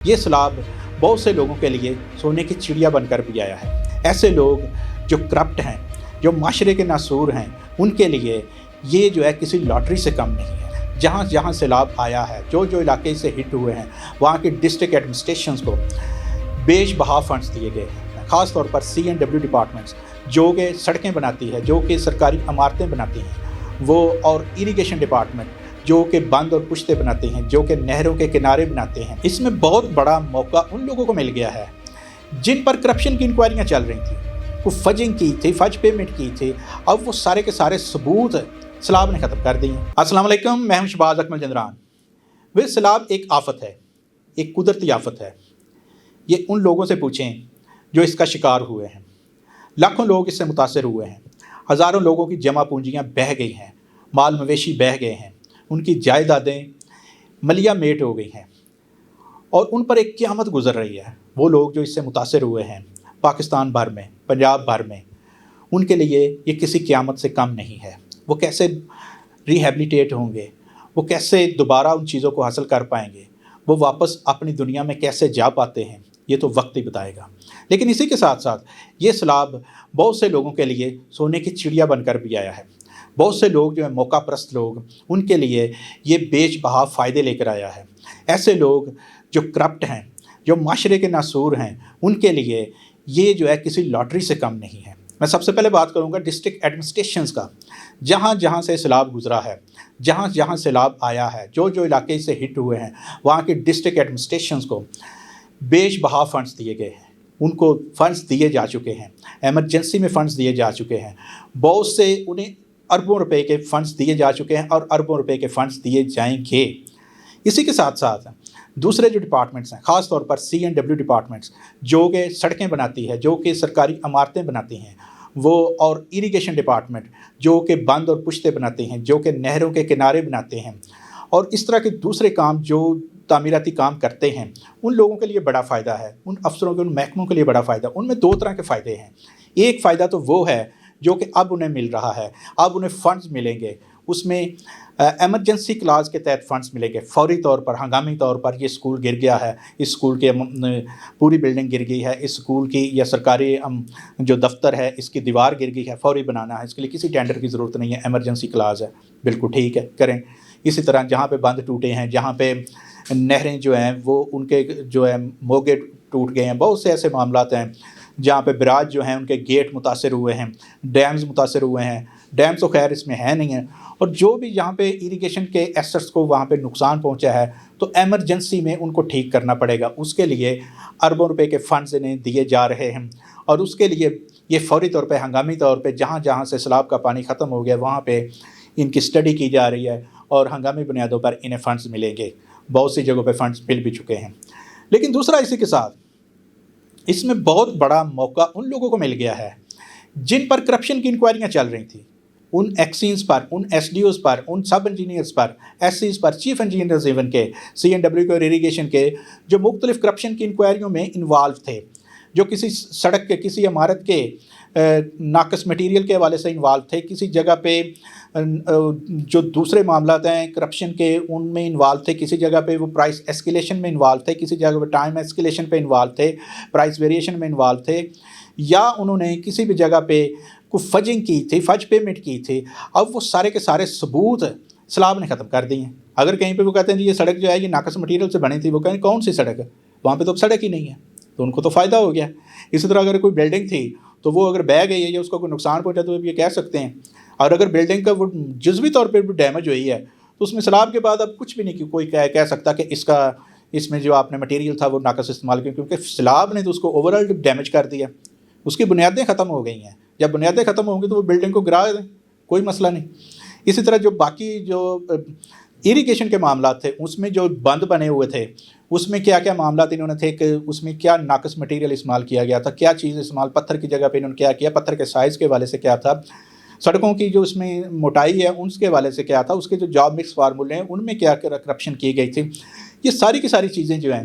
یہ سیلاب بہت سے لوگوں کے لیے سونے کی چڑیا بن کر بھی آیا ہے۔ ایسے لوگ جو کرپٹ ہیں، جو معاشرے کے ناسور ہیں، ان کے لیے یہ جو ہے کسی لاٹری سے کم نہیں ہے۔ جہاں جہاں سیلاب آیا ہے، جو علاقے سے ہٹ ہوئے ہیں، وہاں کے ڈسٹرکٹ ایڈمنسٹریشنز کو بیش بہا فنڈز دیے گئے ہیں۔ خاص طور پر C&W ڈپارٹمنٹس جو کہ سڑکیں بناتی ہے، جو کہ سرکاری عمارتیں بناتی ہیں، وہ اور اریگیشن ڈپارٹمنٹ جو کہ بند اور پشتے بناتے ہیں، جو کہ نہروں کے کنارے بناتے ہیں۔ اس میں بہت بڑا موقع ان لوگوں کو مل گیا ہے جن پر کرپشن کی انکوائریاں چل رہی تھیں، وہ فجنگ کی تھی، فج پیمنٹ کی تھی، اب وہ سارے کے سارے ثبوت سیلاب نے ختم کر دی ہیں۔ السلام علیکم، میں ہوں شہباز اکمل جندران۔ سیلاب ایک آفت ہے، ایک قدرتی آفت ہے۔ یہ ان لوگوں سے پوچھیں جو اس کا شکار ہوئے ہیں۔ لاکھوں لوگ اس سے متاثر ہوئے ہیں، ہزاروں لوگوں کی جمع پونجیاں بہہ گئی ہیں، مال مویشی بہہ گئے ہیں، ان کی جائیدادیں ملیا میٹ ہو گئی ہیں، اور ان پر ایک قیامت گزر رہی ہے۔ وہ لوگ جو اس سے متاثر ہوئے ہیں پاکستان بھر میں، پنجاب بھر میں، ان کے لیے یہ کسی قیامت سے کم نہیں ہے۔ وہ کیسے ریہیبلیٹیٹ ہوں گے، وہ کیسے دوبارہ ان چیزوں کو حاصل کر پائیں گے، وہ واپس اپنی دنیا میں کیسے جا پاتے ہیں، یہ تو وقت ہی بتائے گا۔ لیکن اسی کے ساتھ ساتھ یہ سیلاب بہت سے لوگوں کے لیے سونے کی چڑیا بن کر بھی آیا ہے۔ بہت سے لوگ جو ہیں موقع پرست لوگ، ان کے لیے یہ بیش بہا فائدے لے کر آیا ہے۔ ایسے لوگ جو کرپٹ ہیں، جو معاشرے کے ناسور ہیں، ان کے لیے یہ جو ہے کسی لاٹری سے کم نہیں ہے۔ میں سب سے پہلے بات کروں گا ڈسٹرکٹ ایڈمنسٹریشنز کا۔ جہاں جہاں سے سیلاب گزرا ہے، جہاں جہاں سیلاب آیا ہے، جو علاقے سے ہٹ ہوئے ہیں، وہاں کے ڈسٹرکٹ ایڈمنسٹریشنز کو بیش بہا فنڈز دیے گئے ہیں۔ ان کو فنڈز دیے جا چکے ہیں، ایمرجنسی میں فنڈز دیے جا چکے ہیں۔ بہت سے انہیں اربوں روپے کے فنڈز دیے جا چکے ہیں اور اربوں روپے کے فنڈز دیے جائیں گے۔ اسی کے ساتھ ساتھ دوسرے جو ڈپارٹمنٹس ہیں، خاص طور پر C&W ڈپارٹمنٹس جو کہ سڑکیں بناتی ہے، جو کہ سرکاری عمارتیں بناتی ہیں، وہ اور اریگیشن ڈپارٹمنٹ جو کہ بند اور پشتے بناتے ہیں، جو کہ نہروں کے کنارے بناتے ہیں، اور اس طرح کے دوسرے کام جو تعمیراتی کام کرتے ہیں، ان لوگوں کے لیے بڑا فائدہ ہے، ان افسروں کے، ان محکموں کے لیے بڑا فائدہ۔ ان میں دو طرح کے فائدے ہیں۔ ایک فائدہ تو وہ ہے جو کہ اب انہیں مل رہا ہے، اب انہیں فنڈز ملیں گے، اس میں ایمرجنسی کلاز کے تحت فنڈز ملیں گے، فوری طور پر، ہنگامی طور پر۔ یہ اسکول گر گیا ہے، اس اسکول کے پوری بلڈنگ گر گئی ہے، اس اسکول کی یا سرکاری جو دفتر ہے اس کی دیوار گر گئی ہے، فوری بنانا ہے، اس کے لیے کسی ٹینڈر کی ضرورت نہیں ہے، ایمرجنسی کلاز ہے، بالکل ٹھیک ہے، کریں۔ اسی طرح جہاں پہ بند ٹوٹے ہیں، جہاں پہ نہریں جو ہیں وہ ان کے جو ہے موگے ٹوٹ گئے ہیں، بہت سے ایسے معاملات ہیں جہاں پہ براج جو ہیں ان کے گیٹ متاثر ہوئے ہیں، ڈیمز متاثر ہوئے ہیں۔ ڈیمز تو خیر اس میں ہے نہیں ہیں، اور جو بھی یہاں پہ اریگیشن کے ایسٹس کو وہاں پہ نقصان پہنچا ہے تو ایمرجنسی میں ان کو ٹھیک کرنا پڑے گا۔ اس کے لیے اربوں روپے کے فنڈز انہیں دیے جا رہے ہیں، اور اس کے لیے یہ فوری طور پہ، ہنگامی طور پہ جہاں جہاں سے سیلاب کا پانی ختم ہو گیا وہاں پہ ان کی اسٹڈی کی جا رہی ہے، اور ہنگامی بنیادوں پر انہیں فنڈز ملیں گے۔ بہت سی جگہوں پہ فنڈز مل بھی چکے ہیں۔ لیکن دوسرا اسی کے ساتھ اس میں بہت بڑا موقع ان لوگوں کو مل گیا ہے جن پر کرپشن کی انکوائریاں چل رہی تھیں، ان ایکسینز پر، ان SDOs پر، ان سب انجینئرز پر، SCs پر، چیف انجینئرز ایون کے، C&W کے اور اریگیشن کے، جو مختلف کرپشن کی انکوائریوں میں انوالو تھے، جو کسی سڑک کے، کسی عمارت کے ناقص مٹیریل کے حوالے سے انوالو تھے، کسی جگہ پہ جو دوسرے معاملات ہیں کرپشن کے ان میں انوالو تھے، کسی جگہ پہ وہ پرائس ایسکیلیشن میں انوالو تھے، کسی جگہ پہ ٹائم ایسکیلیشن پہ انوالو تھے، پرائس ویریشن میں انوالو تھے، یا انہوں نے کسی بھی جگہ پہ کوئی فجنگ کی تھی، فج پیمنٹ کی تھی، اب وہ سارے کے سارے ثبوت سیلاب نے ختم کر دی ہیں۔ اگر کہیں پہ وہ کہتے ہیں جی یہ سڑک جو ہے یہ ناقص مٹیریل سے بنی تھی، وہ کہیں کون سی سڑک ہے، وہاں پہ تو اب سڑک ہی نہیں ہے، تو ان کو تو فائدہ ہو گیا۔ اسی طرح اگر کوئی بلڈنگ تھی تو وہ اگر بہہ گئی ہے یا اس کو کوئی نقصان پہنچا تو یہ کہہ سکتے ہیں، اور اگر بلڈنگ کا وہ جزوی طور پہ بھی ڈیمیج ہوئی ہے تو اس میں سیلاب کے بعد اب کچھ بھی نہیں کوئی کہہ سکتا کہ اس میں جو آپ نے مٹیریل تھا وہ ناقص استعمال کیا، کیونکہ سیلاب نے تو اس کو اوور آل ڈیمیج کر دیا، اس کی بنیادیں ختم ہو گئی ہیں۔ جب بنیادیں ختم ہوں گی تو وہ بلڈنگ کو گرا دیں، کوئی مسئلہ نہیں۔ اسی طرح جو باقی جو اریگیشن کے معاملات تھے اس میں جو بند بنے ہوئے تھے اس میں کیا کیا معاملات انہوں نے تھے کہ اس میں کیا ناقص مٹیریل استعمال کیا گیا تھا، کیا چیز استعمال، پتھر کی جگہ پہ انہوں نے کیا کیا، پتھر کے سائز کے حوالے سے کیا تھا، سڑکوں کی جو اس میں موٹائی ہے اس کے حوالے سے کیا تھا، اس کے جو جاب مکس فارمولے ہیں ان میں کیا کرپشن کی گئی تھی۔ یہ ساری کی ساری چیزیں جو ہیں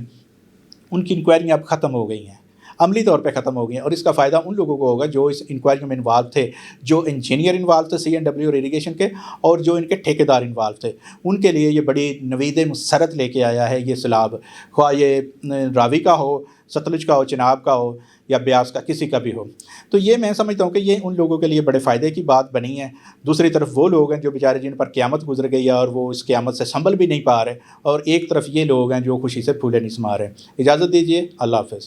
ان کی انکوائریاں اب ختم ہو گئی ہیں۔ عملی طور پہ ختم ہو گئی ہیں، اور اس کا فائدہ ان لوگوں کو ہوگا جو اس انکوائری میں انوالو تھے، جو انجینئر انوالو تھے CNW اور اریگیشن کے، اور جو ان کے ٹھیکیدار انوالو تھے. ان کے لیے یہ بڑی نوید مسرت لے کے آیا ہے یہ سیلاب، خواہ یہ راوی کا ہو، ستلج کا ہو، چناب کا ہو یا بیاس کا، کسی کا بھی ہو. تو یہ میں سمجھتا ہوں کہ یہ ان لوگوں کے لیے بڑے فائدے کی بات بنی ہے. دوسری طرف وہ لوگ ہیں جو بیچارے جن پر قیامت گزر گئی ہے اور وہ اس قیامت سے سنبھل بھی نہیں پا رہے، اور ایک طرف یہ لوگ ہیں جو خوشی سے پھولے نہیں سما رہے. اجازت دیجیے، اللہ حافظ.